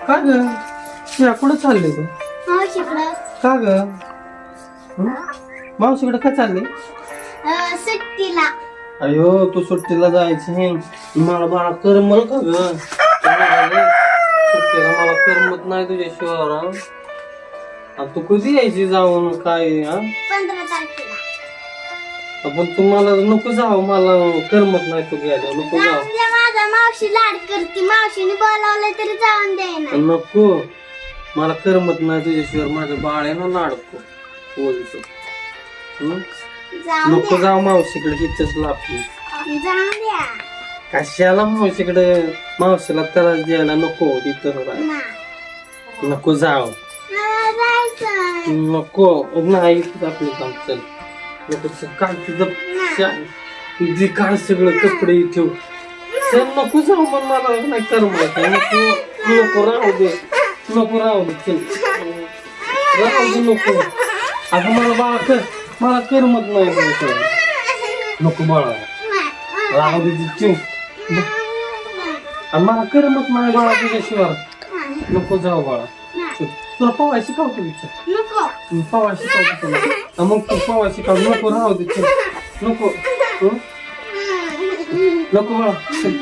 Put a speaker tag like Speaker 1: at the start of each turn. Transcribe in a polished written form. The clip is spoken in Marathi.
Speaker 1: का ग तुला कुठं चालले तू
Speaker 2: मावशीकडं
Speaker 1: का ग मावशीकडे का चालले
Speaker 2: सुट्टीला.
Speaker 1: अयो तू सुट्टीला जायची मला बाळा करमल का ग सुट्टीला मला करमत नाही तुझ्याशिवाय आणि तू कधी यायची जाऊन काय
Speaker 2: 15 तारखेला.
Speaker 1: आपण तुम्हाला नको जाऊ मला करमत नाही तू गेल्या नको जाऊ
Speaker 2: जाऊन दे, माझा मावशी लाड करते. मावशीने बोलावलं तरी जाऊन द्यायना.
Speaker 1: नको मला करमत नाही तुझ्याशिवाय माझं बाळ आहे ना लाडको बोलतो
Speaker 2: जाऊन
Speaker 1: नको जाऊ मावशीकडे इथंच लागली
Speaker 2: द्या, जाऊन द्या.
Speaker 1: कशाला मावशीकडे मावशीला त्रास द्यायला नको इथं राह.
Speaker 2: ना.
Speaker 1: नको जाऊ
Speaker 2: मला जायचंय.
Speaker 1: नको नाही इथं आपलं काम चल नको काढ तुझं काढ सगळं कपडे ठेव चल नको जाऊ मग मला नाही करमत नको नको राहू दे चल राहू दे नको अगं मला बाळा मला करमत नाही तुझ्याशिवाय. नको बाळा राहू दे ठेव आणि मला करमत नाही बाळा तुझ्याशिवाय नको जाऊ बाळा तुला पवाय शिकवतो विचार
Speaker 2: नको.
Speaker 1: पवाय शिकवतो तुला मग तू पवाय शिकव नको राहू दे चल नको नको बाळा चल